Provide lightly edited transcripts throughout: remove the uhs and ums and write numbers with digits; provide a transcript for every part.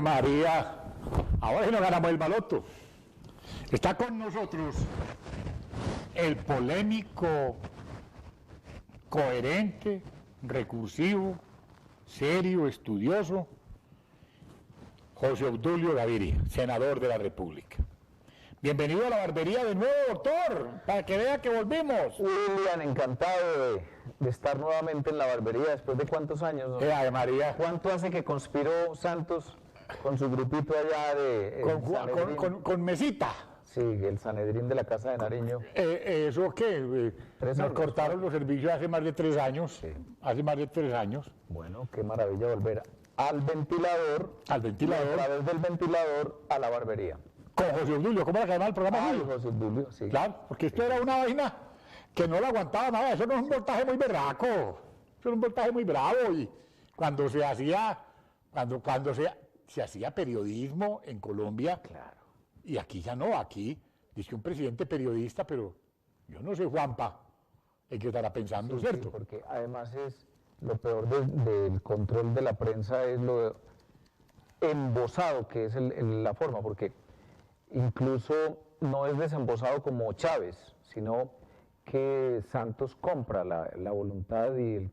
María, ahora sí nos ganamos el baloto. Está con nosotros el polémico, coherente, recursivo, serio, estudioso, José Obdulio Gaviria, senador de la República. Bienvenido a la barbería de nuevo, doctor, para que vea que volvimos. William, encantado de estar nuevamente en la barbería después de cuántos años, ¿no? Ay, María. ¿Cuánto hace que conspiró Santos con su grupito allá de Con mesita. Sí, el Sanedrín de la Casa de Nariño. ¿Eso qué? Nos cortaron los servicios hace más de 3 años. Sí. Hace más de 3 años. Bueno, qué maravilla volver al ventilador. Al ventilador. Y a través del ventilador a la barbería. Con José Obdulio, ¿cómo era que llamaba el programa? Ay, José Obdulio, sí. Claro, porque esto era una vaina que no la aguantaba nada. Eso no es un voltaje muy berraco. Eso era un voltaje muy bravo. Y cuando se hacía, se hacía periodismo en Colombia, Claro. y aquí ya no, aquí dice un presidente periodista, pero yo no sé, Juanpa, en qué estará pensando, Sí, ¿cierto? sí, porque además es lo peor del control de la prensa es lo embosado que es la forma, porque incluso no es desembosado como Chávez, sino que Santos compra la voluntad y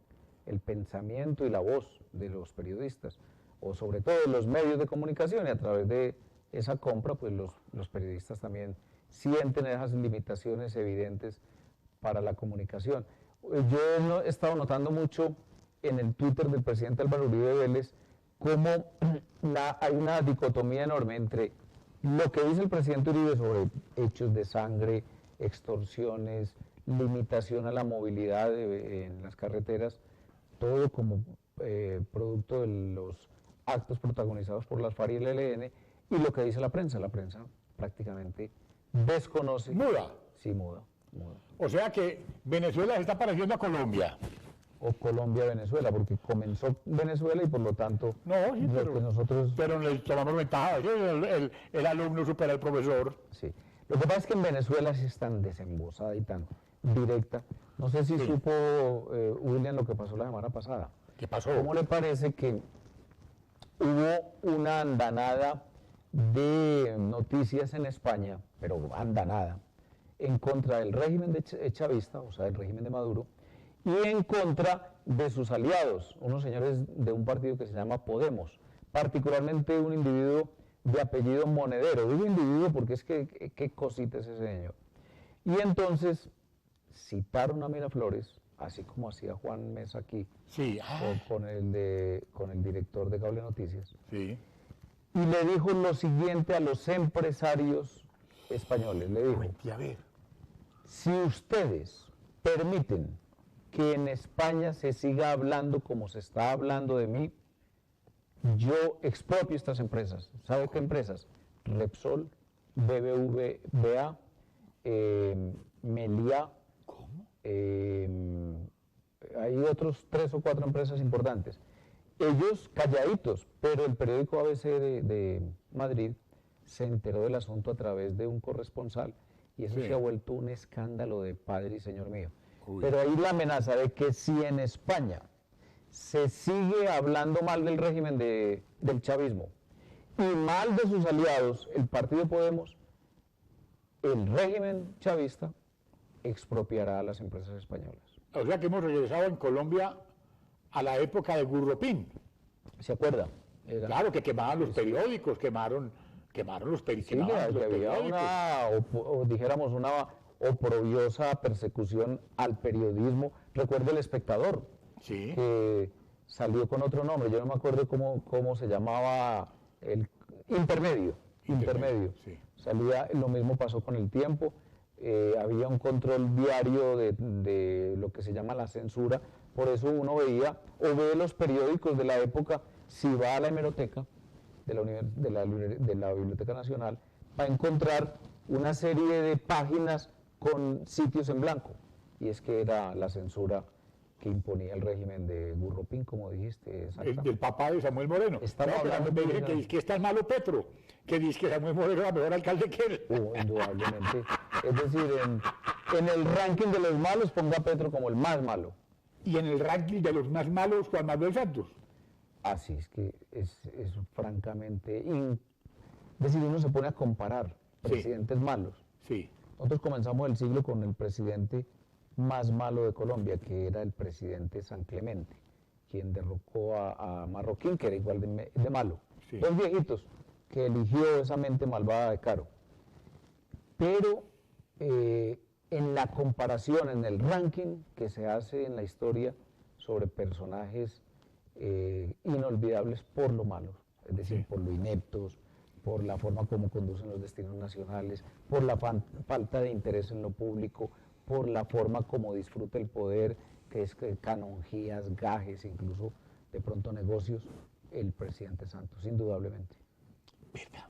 el pensamiento y la voz de los periodistas, o sobre todo de los medios de comunicación, y a través de esa compra, pues los periodistas también sienten esas limitaciones evidentes para la comunicación. Yo he estado notando mucho en el Twitter del presidente Álvaro Uribe Vélez cómo hay una dicotomía enorme entre lo que dice el presidente Uribe sobre hechos de sangre, extorsiones, limitación a la movilidad en las carreteras, todo como producto de los actos protagonizados por las FARC y el ELN, y lo que dice la prensa prácticamente desconoce. Muda. Sí, muda. O sea que Venezuela se está pareciendo a Colombia. O Colombia-Venezuela, porque comenzó Venezuela y por lo tanto No, sí, lo que nosotros... pero le tomamos ventaja. El alumno supera al profesor. Sí. Lo que pasa es que en Venezuela sí es tan desembosada y tan directa. No sé si supo William lo que pasó la semana pasada. ¿Qué pasó? ¿Cómo le parece que hubo una andanada de noticias en España, pero andanada, en contra del régimen chavista, o sea, del régimen de Maduro, y en contra de sus aliados, unos señores de un partido que se llama Podemos, particularmente un individuo de apellido Monedero. Digo individuo porque es que qué cosita es ese señor. Y entonces citaron a Miraflores, así como hacía Juan Mesa aquí, Sí. con el director de Cable Noticias, Sí. y le dijo lo siguiente a los empresarios españoles, le dijo: A ver. si ustedes permiten que en España se siga hablando como se está hablando de mí, yo expropio estas empresas. ¿Sabe qué empresas? Repsol, BBVA, Meliá. ¿Cómo? Hay otros 3 o 4 empresas importantes. Ellos calladitos, pero el periódico ABC de Madrid se enteró del asunto a través de un corresponsal, y eso Sí. se ha vuelto un escándalo de padre y señor mío. Uy. Pero ahí la amenaza de que si en España se sigue hablando mal del régimen del chavismo y mal de sus aliados, el partido Podemos, el régimen chavista expropiará a las empresas españolas. O sea que hemos regresado en Colombia a la época de Gurropín. ¿Se acuerda? Claro, que quemaban los periódicos, quemaron los Sí, periódicos. que había una, dijéramos, una oprobiosa persecución al periodismo. Recuerda El Espectador, Sí. que salió con otro nombre, yo no me acuerdo cómo se llamaba, el Intermedio. Sí. Salía, lo mismo pasó con El Tiempo. Había un control diario de lo que se llama la censura, por eso uno veía o ve los periódicos de la época. Si va a la hemeroteca de la Biblioteca Nacional, va a encontrar una serie de páginas con sitios en blanco, y es que era la censura que imponía el régimen de Gurropín, como dijiste. Del papá de Samuel Moreno. Estamos hablando me dije que dice que está malo Petro, que dice que Samuel Moreno era mejor alcalde que él. Indudablemente. Es decir, en el ranking de los malos ponga a Petro como el más malo. Y en el ranking de los más malos, Juan Manuel Santos. Así es que es francamente... Es decir, uno se pone a comparar presidentes malos. Sí. Nosotros comenzamos el siglo con el presidente más malo de Colombia, que era el presidente San Clemente, quien derrocó a Marroquín, que era igual de malo. Sí. Dos viejitos que eligió esa mente malvada de Caro. Pero en la comparación, en el ranking que se hace en la historia sobre personajes inolvidables por lo malos, es decir, Sí. por lo ineptos, por la forma como conducen los destinos nacionales, por la falta de interés en lo público, por la forma como disfruta el poder, que es canonjías, gajes, incluso de pronto negocios, el presidente Santos, indudablemente. ¿Verdad?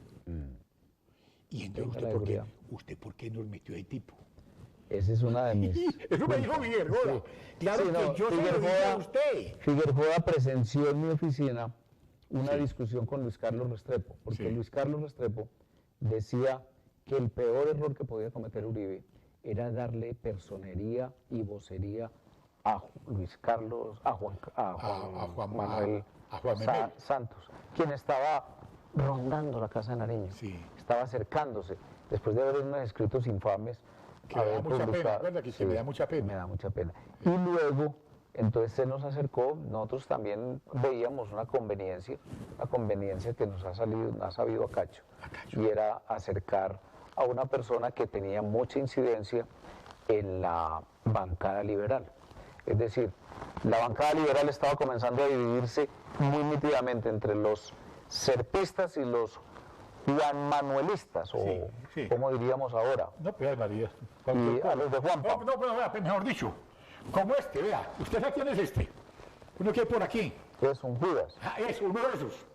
¿Y entonces Tenga la usted por qué nos metió ahí tipo? Esa es una de mis... Eso me dijo Figueroa. Sí. Claro Sí, que no, yo se lo dije a usted. Figueroa presenció en mi oficina una Sí. discusión con Luis Carlos Restrepo, porque Sí. Luis Carlos Restrepo decía que el peor error que podía cometer Uribe era darle personería y vocería a Luis Carlos, a Juan Manuel Memel. Santos, quien estaba rondando la Casa de Nariño, Sí. estaba acercándose, después de haber unos escritos infames. Que me da mucha pena, ¿verdad? Que me da mucha pena. Me da mucha pena. Y luego, entonces se nos acercó, nosotros también veíamos una conveniencia que nos ha sabido a cacho, y era acercar a una persona que tenía mucha incidencia en la bancada liberal. Es decir, la bancada liberal estaba comenzando a dividirse muy nítidamente entre los serpistas y los Juan Manuelistas, o sí. como diríamos ahora. No, pues María. Y a los de Juanpa. No, pero vea, mejor dicho, como vea. ¿Usted sabe quién es este? Uno que hay por aquí. Que es un Judas. Ah, es uno de esos.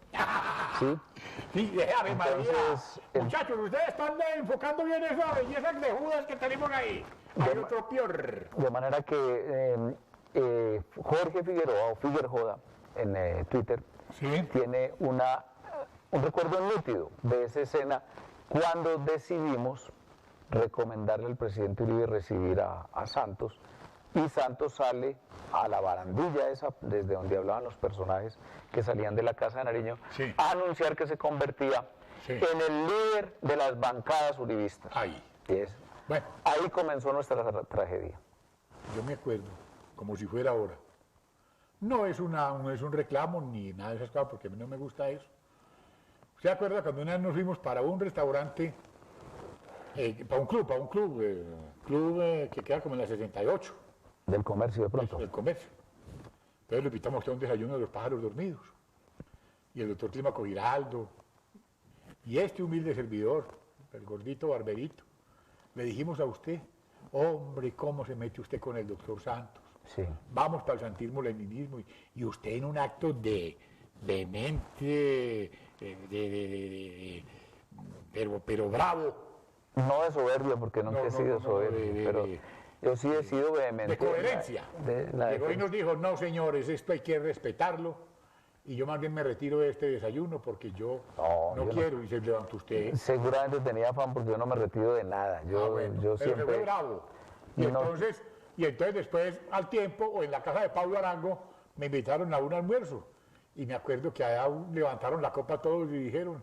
¿Sí? Sí, Ave María. Entonces, Muchachos, ustedes están enfocando bien esa belleza de Judas que tenemos ahí. Hay otro peor. De manera que Jorge Figueroa, o Figueroa en Twitter, Sí. tiene un recuerdo nítido de esa escena cuando decidimos recomendarle al presidente Uribe recibir a Santos, y Santos sale a la barandilla esa, desde donde hablaban los personajes que salían de la Casa de Nariño, Sí. a anunciar que se convertía Sí. en el líder de las bancadas uribistas. Ahí. Bueno, Ahí comenzó nuestra tragedia. yo me acuerdo, como si fuera ahora. No es un reclamo ni nada de esas cosas, porque a mí no me gusta eso. ¿Se acuerda cuando una vez nos fuimos para un restaurante, para un club que queda como en la 68, Del comercio de pronto. del comercio? Entonces lo invitamos a un desayuno de los pájaros dormidos. Y el doctor Clímaco Giraldo, y este humilde servidor, el gordito barberito, le dijimos a usted, hombre, ¿cómo se mete usted con el doctor Santos? Sí. Vamos para el santismo leninismo, y usted en un acto de mente, pero bravo, No de soberbia, porque nunca he sido soberbio, pero yo sí he sido vehemente. de coherencia. Llegó y nos dijo, no señores, esto hay que respetarlo, y yo más bien me retiro de este desayuno porque yo no yo quiero, y se levantó usted. Seguramente tenía afán porque yo no me retiro de nada. Yo, Bueno, yo pero se fue siempre. bravo. Y No. entonces después, al tiempo, o en la casa de Pablo Arango, me invitaron a un almuerzo. Y me acuerdo que allá levantaron la copa todos y dijeron,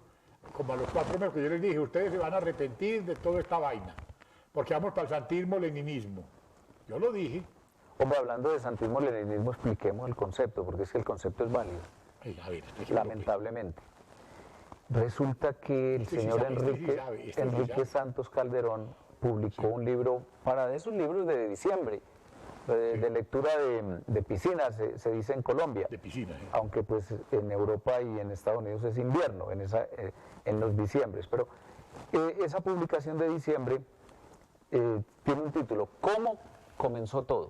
como a los 4 meses que yo les dije, ustedes se van a arrepentir de toda esta vaina, porque vamos para el santismo leninismo. Yo lo dije. Hombre, hablando de santismo leninismo, expliquemos el concepto, porque es que el concepto es válido, A ver, explíquemelo. lamentablemente. Resulta que el Este sí señor sabe, este sí Enrique, sabe, este sí Enrique sabe. Santos Calderón publicó un libro, para esos libros de diciembre, de lectura de piscina, se dice en Colombia. De piscina. Aunque pues en Europa y en Estados Unidos es invierno, en los diciembres. Pero esa publicación de diciembre tiene un título, ¿Cómo comenzó todo?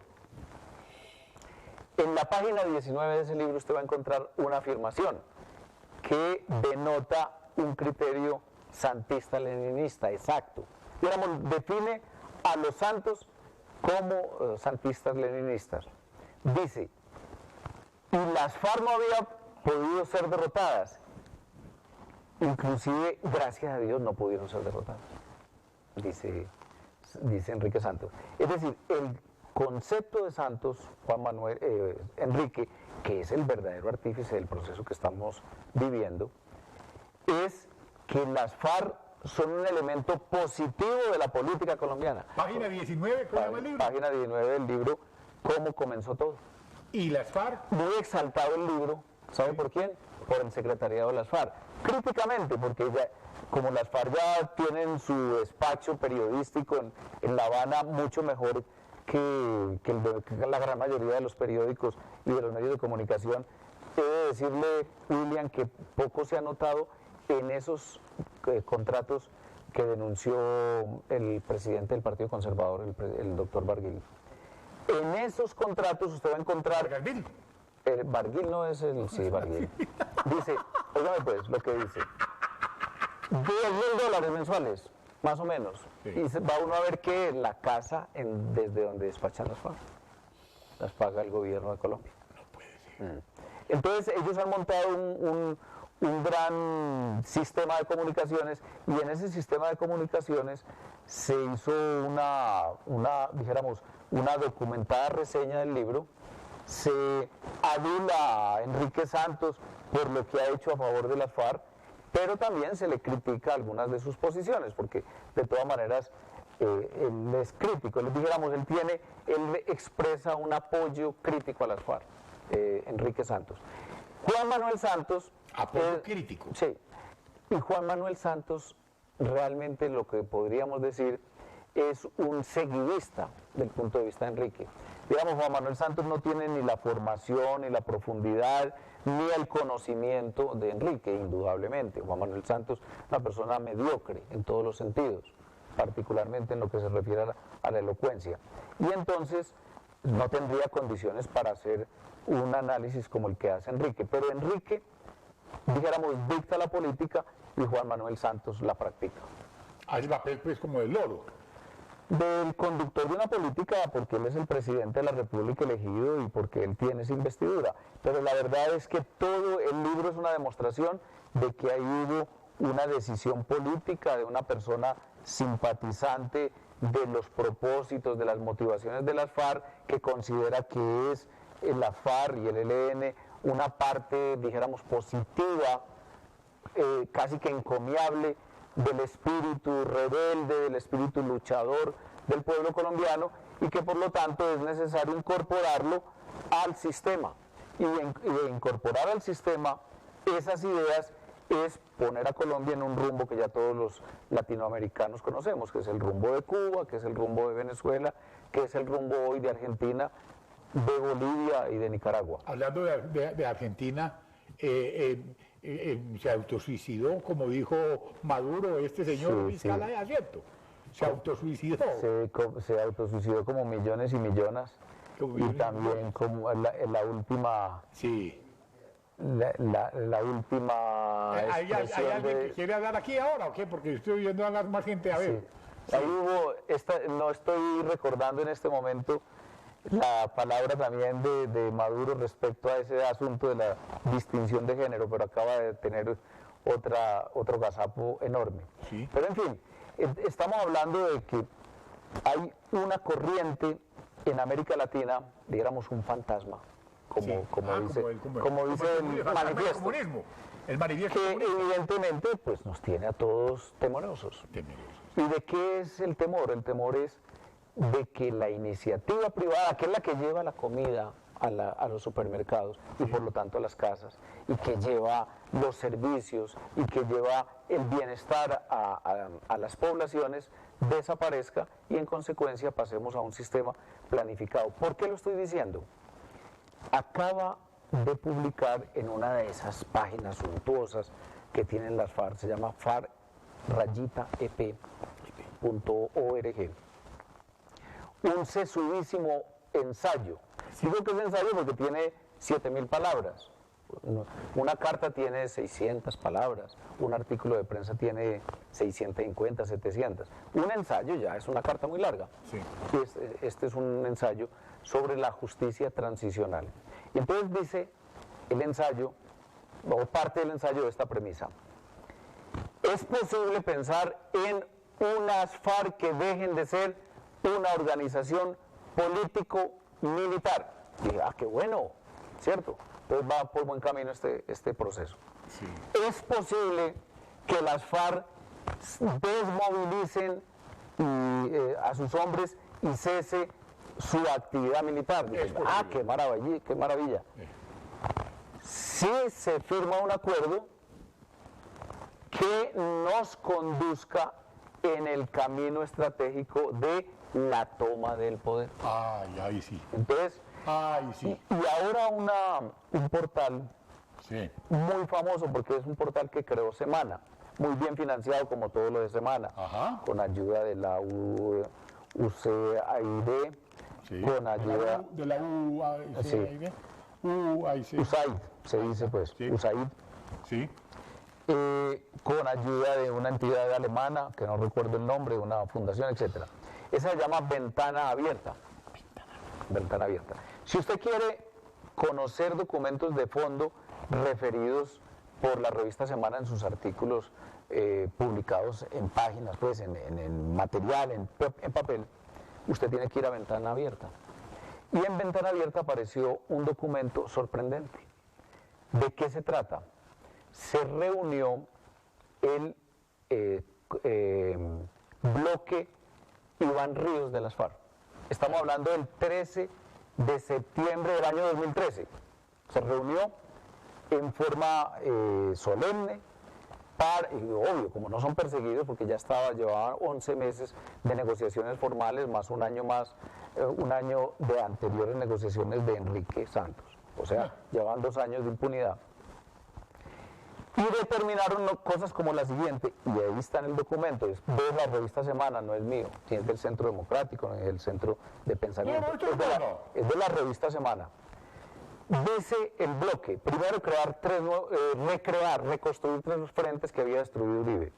En la página 19 de ese libro usted va a encontrar una afirmación que denota un criterio santista-leninista exacto. Digamos, define a los santos como santistas leninistas. Dice, y las FARC no había podido ser derrotadas, inclusive gracias a Dios no pudieron ser derrotadas, dice Enrique Santos. Es decir, el concepto de Santos, Enrique, que es el verdadero artífice del proceso que estamos viviendo, es que las FARC son un elemento positivo de la política colombiana. Página 19, ¿cómo llama el libro? Página 19 del libro, ¿Cómo comenzó todo? ¿Y las FARC? Muy exaltado el libro, ¿sabe por quién? Por el secretariado de las FARC. Críticamente, porque ya, como las FARC ya tienen su despacho periodístico en La Habana mucho mejor que la gran mayoría de los periódicos y de los medios de comunicación, he de decirle, William, que poco se ha notado en esos contratos que denunció el presidente del Partido Conservador, el doctor Barguil. En esos contratos usted va a encontrar... ¿Barguil? Barguil no es el... Sí, Barguil. Dice, óigame pues, lo que dice. $10.000 mensuales, más o menos. Sí. Y va uno a ver que la casa desde donde despachan las FARC las paga el gobierno de Colombia. No puede ser. Entonces ellos han montado un gran sistema de comunicaciones, y en ese sistema de comunicaciones se hizo dijéramos, una documentada reseña del libro. Se adula a Enrique Santos por lo que ha hecho a favor de las FARC, pero también se le critica algunas de sus posiciones, porque de todas maneras él es crítico. Él expresa un apoyo crítico a las FARC, Enrique Santos. Juan Manuel Santos... Apoyo crítico. Sí. Y Juan Manuel Santos realmente lo que podríamos decir es un seguidista del punto de vista de Enrique. Digamos, Juan Manuel Santos no tiene ni la formación, ni la profundidad, ni el conocimiento de Enrique, indudablemente. Juan Manuel Santos es una persona mediocre en todos los sentidos, particularmente en lo que se refiere a la elocuencia. Y entonces no tendría condiciones para hacer un análisis como el que hace Enrique. Pero Enrique, dijéramos, dicta la política y Juan Manuel Santos la practica. Hace papel pues como del loro. Del conductor de una política, porque él es el presidente de la República elegido y porque él tiene esa investidura. Pero la verdad es que todo el libro es una demostración de que ahí hubo una decisión política de una persona simpatizante de los propósitos, de las motivaciones de las FARC, que considera que es la FARC y el ELN una parte, dijéramos, positiva, casi que encomiable del espíritu rebelde, del espíritu luchador del pueblo colombiano, y que por lo tanto es necesario incorporarlo al sistema. Y de incorporar al sistema esas ideas es poner a Colombia en un rumbo que ya todos los latinoamericanos conocemos, que es el rumbo de Cuba, que es el rumbo de Venezuela, que es el rumbo hoy de Argentina, de Bolivia y de Nicaragua. Hablando de Argentina, se autosuicidó, como dijo Maduro, este señor Vizcarra, ¿es cierto? Se autosuicidó. Se autosuicidó como millones y millones. Y también como la última... Sí. La última... ¿Hay alguien que quiere hablar aquí ahora o qué? Porque estoy viendo hablar más gente. A ver. Sí. Ahí hubo, no estoy recordando en este momento la palabra también de Maduro respecto a ese asunto de la distinción de género, pero acaba de tener otro gazapo enorme. Sí. Pero en fin, estamos hablando de que hay una corriente en América Latina, digamos un fantasma, como dice el manifiesto, el manifiesto que comunista. evidentemente pues, nos tiene a todos temerosos. ¿Y de qué es el temor? El temor es de que la iniciativa privada, que es la que lleva la comida a los supermercados y por lo tanto a las casas, y que lleva los servicios y que lleva el bienestar a las poblaciones, desaparezca y en consecuencia pasemos a un sistema planificado. ¿Por qué lo estoy diciendo? Acaba de publicar en una de esas páginas suntuosas que tienen las FARC, se llama farc-ep.org, un sesudísimo ensayo. Digo que es ensayo porque tiene 7.000 palabras. Una carta tiene 600 palabras, un artículo de prensa tiene 650, 700. Un ensayo ya es una carta muy larga. Sí. Este es un ensayo sobre la justicia transicional. Y entonces dice el ensayo, o parte del ensayo de esta premisa: es posible pensar en unas FARC que dejen de ser una organización político-militar. Y dije, qué bueno, ¿cierto? Entonces va por buen camino este proceso. Sí. Es posible que las FARC desmovilicen a sus hombres y cese su actividad militar. Qué maravilla, qué maravilla. Si se firma un acuerdo que nos conduzca en el camino estratégico de la toma del poder. Ay, ahí sí. Entonces, Ay, sí. y ahora un portal Sí. muy famoso, porque es un portal que creó Semana, muy bien financiado como todo lo de Semana, Ajá. con ayuda de la UCAID, Sí. con ayuda De la UAID. Sí. UAID. USAID, se dice pues, Sí. USAID, Sí. con ayuda de una entidad alemana, que no recuerdo el nombre, una fundación, etcétera. Esa se llama Ventana Abierta. Ventana Abierta. Si usted quiere conocer documentos de fondo referidos por la revista Semana en sus artículos publicados en páginas, pues en material, en papel, usted tiene que ir a Ventana Abierta. Y en Ventana Abierta apareció un documento sorprendente. ¿De qué se trata? Se reunió el bloque Iván Ríos de las FARC. Estamos hablando del 13 de septiembre del año 2013. Se reunió en forma solemne, y obvio, como no son perseguidos, porque ya llevaban 11 meses de negociaciones formales, más un año de anteriores negociaciones de Enrique Santos. O sea, llevaban 2 años de impunidad. Y determinaron cosas como la siguiente, y ahí está en el documento, es de la revista Semana, no es mío, es del Centro Democrático, no es del Centro de Pensamiento, es de la revista Semana. Dice el bloque, primero reconstruir 3 frentes que había destruido Uribe.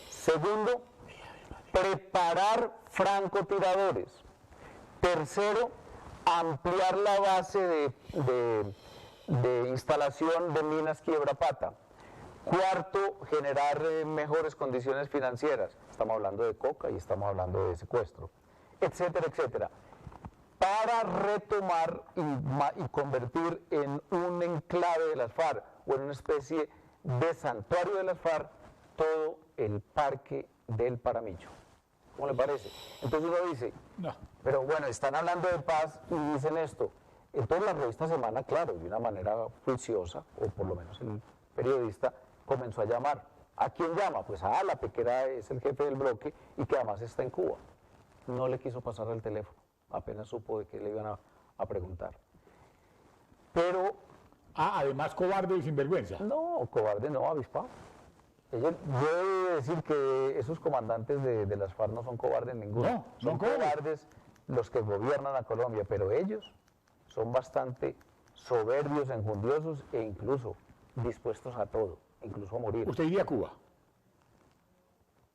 Segundo, preparar francotiradores. Tercero, ampliar la base de instalación de minas Quiebra Pata. Cuarto, generar mejores condiciones financieras. Estamos hablando de coca y estamos hablando de secuestro, etcétera, etcétera. Para retomar y convertir en un enclave de las FARC o en una especie de santuario de las FARC todo el parque del Paramillo. ¿Cómo le parece? Entonces uno dice, No. pero bueno, están hablando de paz y dicen esto. Entonces la revista Semana, claro, de una manera juiciosa, o por lo menos el periodista, comenzó a llamar. ¿A quién llama? Pues a Álape, que es el jefe del bloque y que además está en Cuba. No le quiso pasar el teléfono, apenas supo de qué le iban a preguntar. Pero... además cobarde y sinvergüenza. No, cobarde no, avispado. Yo he de decir que esos comandantes de las FARC no son cobardes ninguno. No, son cobardes los que gobiernan a Colombia, pero ellos son bastante soberbios, enjundiosos e incluso dispuestos a todo, incluso a morir. ¿Usted iría a Cuba?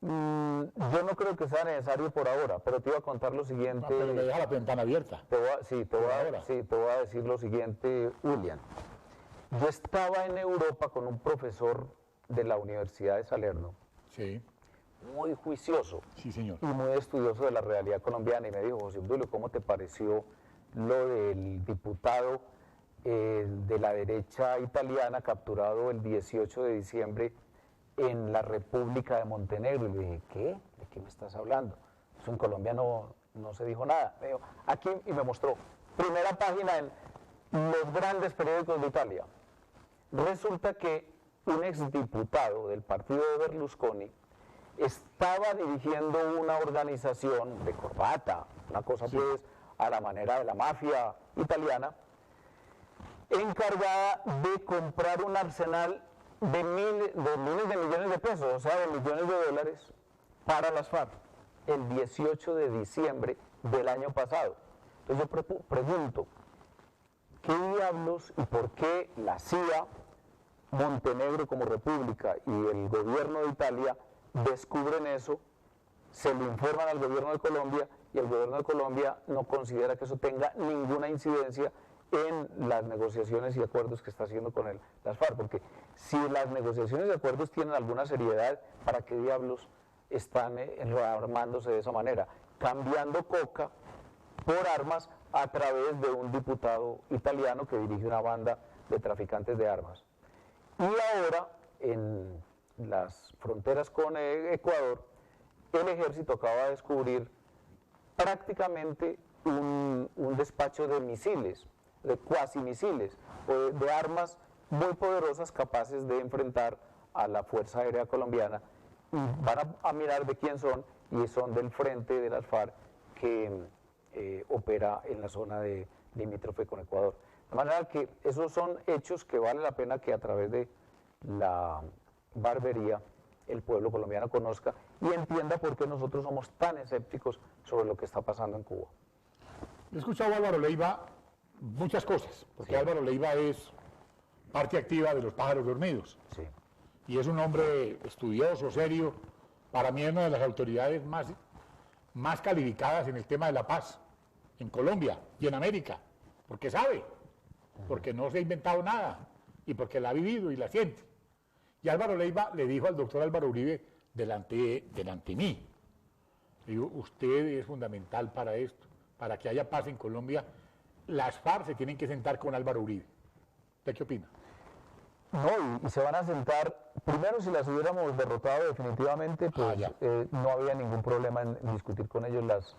Yo no creo que sea necesario por ahora, pero te iba a contar lo siguiente. Pero le deja la ventana abierta. Te voy a decir lo siguiente, William. Yo estaba en Europa con un profesor de la Universidad de Salerno, Sí. muy juicioso Sí, señor. y muy estudioso de la realidad colombiana, y me dijo, José Obdulio, ¿cómo te pareció lo del diputado de la derecha italiana capturado el 18 de diciembre en la República de Montenegro? Y le dije, ¿qué? ¿De qué me estás hablando? Eso en Colombia no se dijo nada. Me dijo, aquí, y me mostró, primera página en los grandes periódicos de Italia. Resulta que un exdiputado del partido de Berlusconi estaba dirigiendo una organización de corbata, una cosa pues a la manera de la mafia italiana, encargada de comprar un arsenal de miles de millones de pesos, o sea, de millones de dólares, para las FARC, el 18 de diciembre del año pasado. Entonces yo pregunto, ¿qué diablos y por qué la CIA, Montenegro como república y el gobierno de Italia descubren eso, se lo informan al gobierno de Colombia y el gobierno de Colombia no considera que eso tenga ninguna incidencia en las negociaciones y acuerdos que está haciendo con las FARC? Porque si las negociaciones y acuerdos tienen alguna seriedad, ¿para qué diablos están armándose de esa manera? Cambiando coca por armas a través de un diputado italiano que dirige una banda de traficantes de armas. Y ahora, en las fronteras con Ecuador, el ejército acaba de descubrir prácticamente un despacho de misiles, de cuasimisiles, o de armas muy poderosas capaces de enfrentar a la Fuerza Aérea Colombiana, y van a mirar de quién son, y son del frente de las FARC que opera en la zona de limítrofe con Ecuador. De manera que esos son hechos que vale la pena que a través de la barbería el pueblo colombiano conozca y entienda por qué nosotros somos tan escépticos sobre lo que está pasando en Cuba. He escuchado a Álvaro Leiva muchas cosas, porque Álvaro Leiva es parte activa de los pájaros dormidos. Sí. Y es un hombre estudioso, serio. Para mí es una de las autoridades más calificadas en el tema de la paz, en Colombia y en América, porque sabe, porque no se ha inventado nada, y porque la ha vivido y la siente. Y Álvaro Leiva le dijo al doctor Álvaro Uribe delante de mí, le digo, usted es fundamental para esto, para que haya paz en Colombia, las FARC se tienen que sentar con Álvaro Uribe. ¿Usted qué opina? No, y se van a sentar, primero si las hubiéramos derrotado definitivamente, pues no había ningún problema en discutir con ellos las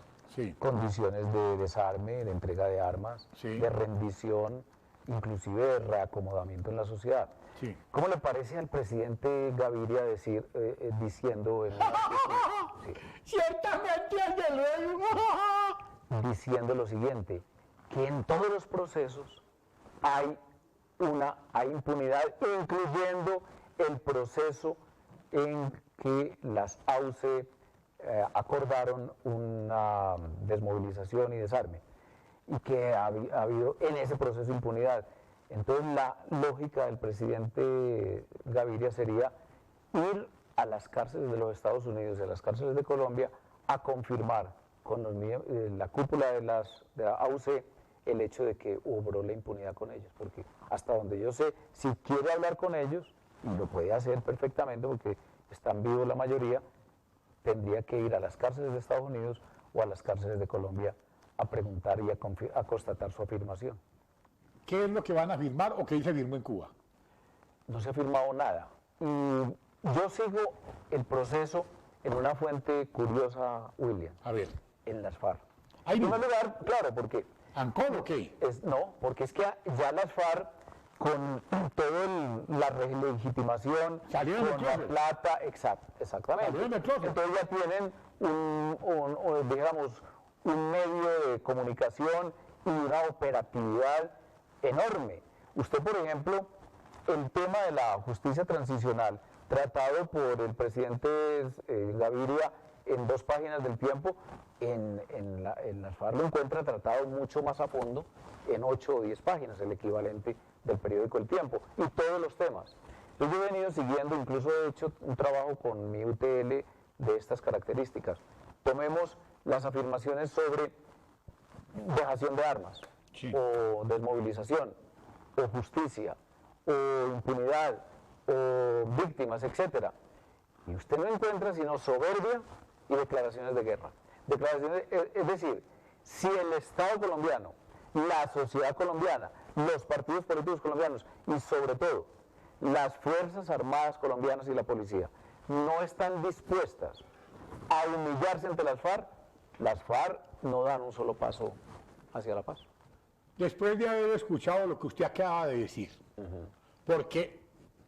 condiciones de desarme, de entrega de armas, de rendición, inclusive de reacomodamiento en la sociedad. Sí. ¿Cómo le parece al presidente Gaviria diciendo en Ciertamente, diciendo lo siguiente, que en todos los procesos hay impunidad, incluyendo el proceso en que las AUCE acordaron una desmovilización y desarme, y que ha habido en ese proceso impunidad? Entonces la lógica del presidente Gaviria sería ir a las cárceles de los Estados Unidos y a las cárceles de Colombia a confirmar con la cúpula de la AUC el hecho de que obró la impunidad con ellos, porque hasta donde yo sé, si quiere hablar con ellos, y lo puede hacer perfectamente porque están vivos la mayoría, tendría que ir a las cárceles de Estados Unidos o a las cárceles de Colombia a preguntar y a constatar su afirmación. ¿Qué es lo que van a firmar o qué se firmó en Cuba? No se ha firmado nada. Y yo sigo el proceso en una fuente curiosa, William. A ver. En las FARC. En primer lugar, claro, porque... ¿Ancol o qué? No, porque es que ya las FARC, con toda la legitimación, con la plata, exactamente. Entonces ya tienen digamos, un medio de comunicación y una operatividad enorme. Usted, por ejemplo, el tema de la justicia transicional, tratado por el presidente Gaviria en 2 páginas del Tiempo, en las FARC lo encuentra tratado mucho más a fondo en 8 o 10 páginas, el equivalente del periódico El Tiempo, y todos los temas. Entonces yo he venido siguiendo, incluso he hecho un trabajo con mi UTL de estas características. Tomemos las afirmaciones sobre dejación de armas, o desmovilización, o justicia, o impunidad, o víctimas, etc. Y usted no encuentra sino soberbia y declaraciones de guerra. Es decir, si el Estado colombiano, la sociedad colombiana, los partidos políticos colombianos y sobre todo las Fuerzas Armadas colombianas y la policía no están dispuestas a humillarse ante las FARC no dan un solo paso hacia la paz. Después de haber escuchado lo que usted acaba de decir, porque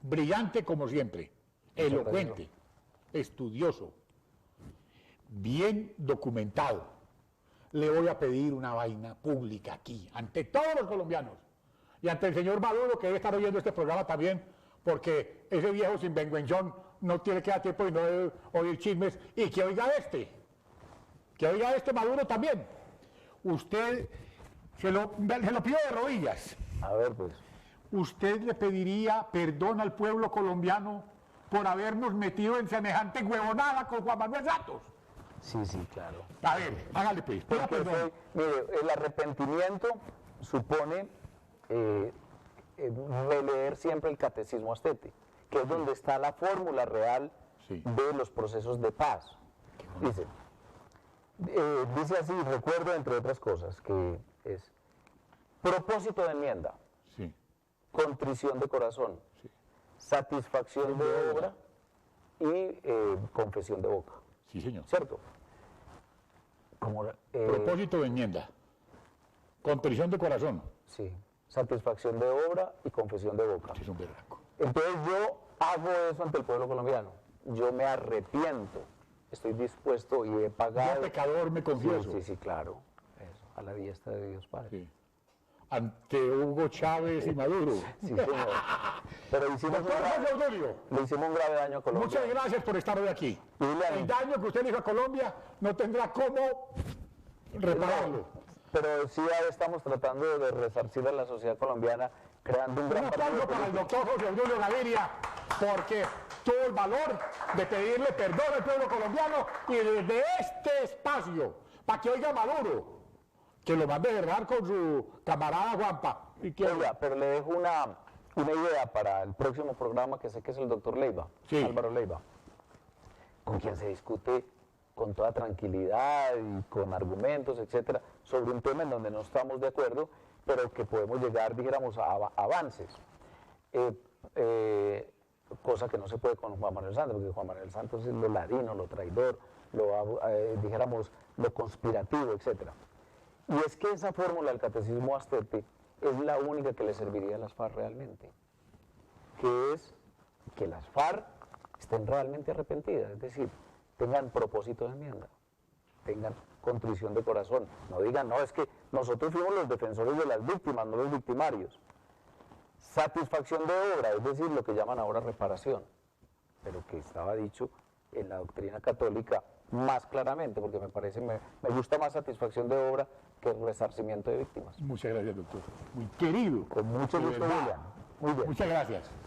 brillante como siempre, elocuente, estudioso, bien documentado, le voy a pedir una vaina pública aquí, ante todos los colombianos, y ante el señor Maduro, que debe estar oyendo este programa también, porque ese viejo sinvergüenzón no tiene que dar tiempo y no debe oír chismes, y que oiga este Maduro también. Usted, se lo pido de rodillas. A ver, pues. ¿Usted le pediría perdón al pueblo colombiano por habernos metido en semejante huevonada con Juan Manuel Santos? Sí, claro. A ver, hágale pues. Mire, el arrepentimiento supone releer siempre el catecismo astete, que es donde está la fórmula real de los procesos de paz. Dice así, recuerdo entre otras cosas, que es propósito de enmienda. contrición de corazón, Sí. satisfacción de obra y confesión de boca, Sí, señor. ¿cierto? Como, Propósito de enmienda. Contrición de corazón. sí, satisfacción de obra y confesión de boca. Sí, es un berraco. Entonces yo hago eso ante el pueblo colombiano. Yo me arrepiento, estoy dispuesto y he pagado. Yo pecador me confieso. Sí, sí, claro. Eso, a la diestra de Dios Padre. Sí. Ante Hugo Chávez y Maduro. Sí, señor. Pero hicimos Doctor José Obdulio, le hicimos un grave daño a Colombia. muchas gracias por estar hoy aquí. Dile El daño que usted le hizo a Colombia no tendrá cómo repararlo. Pero sí estamos tratando de resarcir a la sociedad colombiana creando un Un gran aplauso partido para el político. doctor José Obdulio Gaviria, porque tuvo el valor de pedirle perdón al pueblo colombiano y desde este espacio, para que oiga Maduro, que lo mande verdad con su camarada Juanpa. Y que Oiga, pero le dejo una idea para el próximo programa que sé que es el doctor Leiva, Sí. Álvaro Leiva, con quien se discute con toda tranquilidad y con argumentos, etcétera, sobre un tema en donde no estamos de acuerdo, pero que podemos llegar, dijéramos, a avances. Cosa que no se puede con Juan Manuel Santos, porque Juan Manuel Santos es lo ladino, lo traidor, dijéramos, lo conspirativo, etcétera. Y es que esa fórmula del catecismo Astete es la única que le serviría a las FARC realmente, que es que las FARC estén realmente arrepentidas, es decir, tengan propósito de enmienda, tengan contrición de corazón, no digan, no, es que nosotros fuimos los defensores de las víctimas, no los victimarios. Satisfacción de obra, es decir, lo que llaman ahora reparación, pero que estaba dicho en la doctrina católica más claramente, porque me gusta más satisfacción de obra que resarcimiento de víctimas. Muchas gracias, doctor. Muy querido. Con mucho De gusto, verdad. William. Muy bien. Muchas gracias.